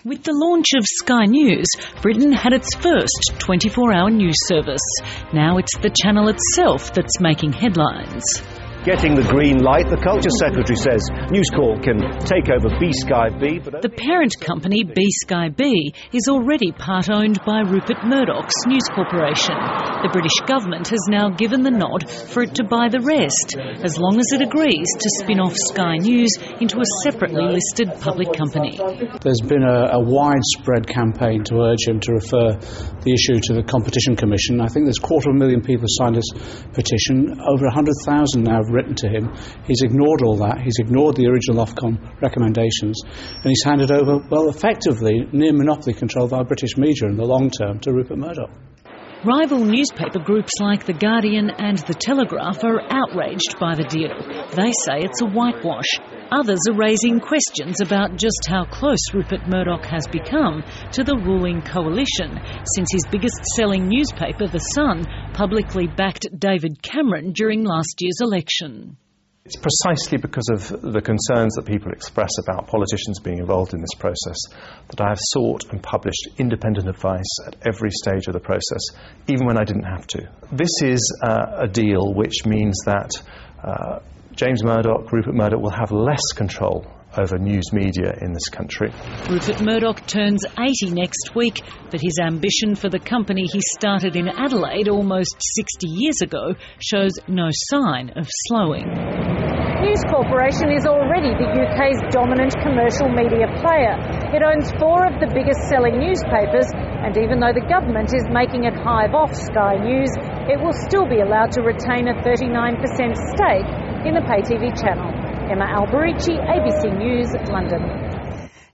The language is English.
With the launch of Sky News, Britain had its first 24-hour news service. Now it's the channel itself that's making headlines. Getting the green light, the Culture Secretary says News Corp can take over BSkyB. The parent company, BSkyB, is already part-owned by Rupert Murdoch's News Corporation. The British government has now given the nod for it to buy the rest, as long as it agrees to spin off Sky News into a separately listed public company. There's been a widespread campaign to urge him to refer the issue to the Competition Commission. I think there's 250,000 people signed this petition. Over 100,000 now have written to him. He's ignored all that. He's ignored the original Ofcom recommendations, and he's handed over, well, effectively near monopoly control by British media in the long term to Rupert Murdoch. Rival newspaper groups like The Guardian and The Telegraph are outraged by the deal. They say it's a whitewash. Others are raising questions about just how close Rupert Murdoch has become to the ruling coalition, since his biggest-selling newspaper, The Sun, publicly backed David Cameron during last year's election. It's precisely because of the concerns that people express about politicians being involved in this process that I have sought and published independent advice at every stage of the process, even when I didn't have to. This is a deal which means that James Murdoch, Rupert Murdoch, will have less control over news media in this country. Rupert Murdoch turns 80 next week, but his ambition for the company he started in Adelaide almost 60 years ago shows no sign of slowing. News Corporation is already the UK's dominant commercial media player. It owns 4 of the biggest-selling newspapers, and even though the government is making it hive off Sky News, it will still be allowed to retain a 39% stake in the pay TV channel. Emma Alberici, ABC News, London.